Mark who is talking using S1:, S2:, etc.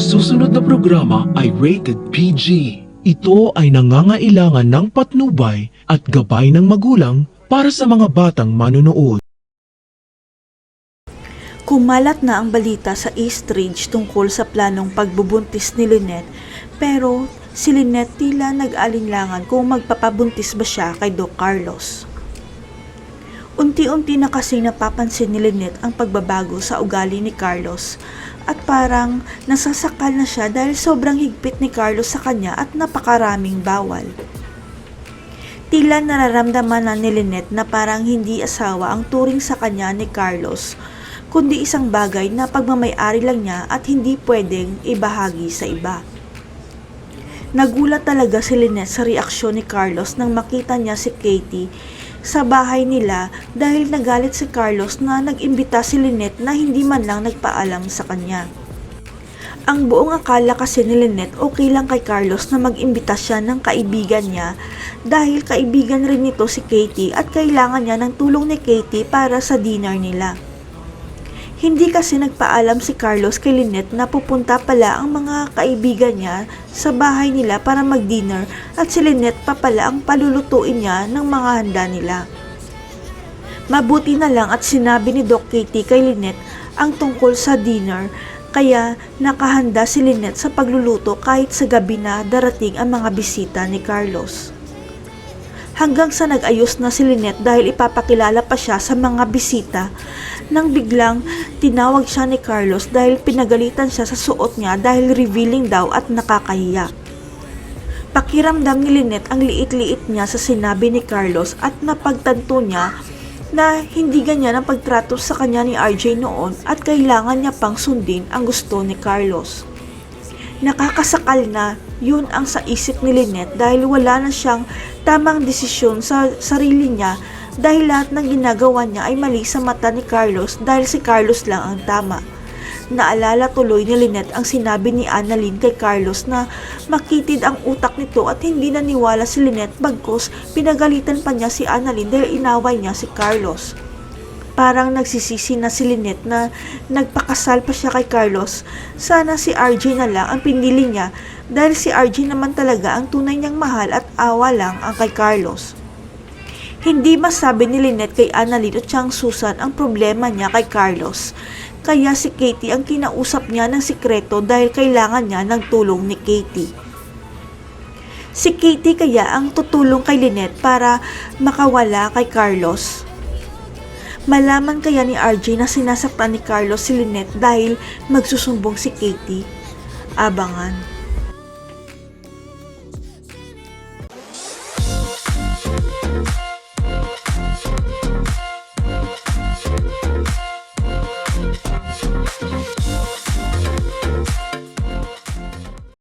S1: susunod na programa ay rated PG. Ito ay nangangailangan ng patnubay at gabay ng magulang para sa mga batang manonood.
S2: Kumalat na ang balita sa East Ridge tungkol sa planong pagbubuntis ni Lynette, pero si Lynette tila nag-alinlangan kung magpapabuntis ba siya kay Doc Carlos. Unti-unti na kasi napapansin ni Lynette ang pagbabago sa ugali ni Carlos at parang nasasakal na siya dahil sobrang higpit ni Carlos sa kanya at napakaraming bawal. Tila nararamdaman na ni Lynette na parang hindi asawa ang turing sa kanya ni Carlos, kundi isang bagay na pagmamay-ari lang niya at hindi pwedeng ibahagi sa iba. Nagulat talaga si Lynette sa reaksyon ni Carlos nang makita niya si Katie sa bahay nila dahil nagalit si Carlos na nag-imbita si Lynette na hindi man lang nagpaalam sa kanya. Ang buong akala kasi ni Lynette okay lang kay Carlos na mag-imbita siya ng kaibigan niya dahil kaibigan rin nito si Katie at kailangan niya ng tulong ni Katie para sa dinner nila. Hindi kasi nagpaalam si Carlos kay Lynette na pupunta pala ang mga kaibigan niya sa bahay nila para mag-dinner at si Lynette pa pala ang palulutuin niya ng mga handa nila. Mabuti na lang at sinabi ni Doc Katie kay Lynette ang tungkol sa dinner kaya nakahanda si Lynette sa pagluluto kahit sa gabi na darating ang mga bisita ni Carlos. Hanggang sa nag-ayos na si Lynette dahil ipapakilala pa siya sa mga bisita nang biglang tinawag siya ni Carlos dahil pinagalitan siya sa suot niya dahil revealing daw at nakakahiya. Pakiramdam ni Lynette ang liit-liit niya sa sinabi ni Carlos at napagtanto niya na hindi ganyan ang pagtrato sa kanya ni RJ noon at kailangan niya pang sundin ang gusto ni Carlos. Nakakasakal na yun ang sa isip ni Lynette dahil wala na siyang tamang desisyon sa sarili niya dahil lahat ng ginagawa niya ay mali sa mata ni Carlos dahil si Carlos lang ang tama. Naalala tuloy ni Lynette ang sinabi ni Annalyn kay Carlos na makitid ang utak nito at hindi naniwala si Lynette bagkus pinagalitan pa niya si Annalyn dahil inaway niya si Carlos. Parang nagsisisi na si Lynette na nagpakasal pa siya kay Carlos. Sana si RJ na lang ang pinili niya dahil si RJ naman talaga ang tunay niyang mahal at awa lang ang kay Carlos. Hindi masabi ni Lynette kay Annalyn at siyang Susan ang problema niya kay Carlos. Kaya si Katie ang kinausap niya ng sikreto dahil kailangan niya ng tulong ni Katie. Si Katie kaya ang tutulong kay Lynette para makawala kay Carlos. Malaman kaya ni RJ na sinasaktan ni Carlos si Lynette dahil magsusumbong si Katie? Abangan.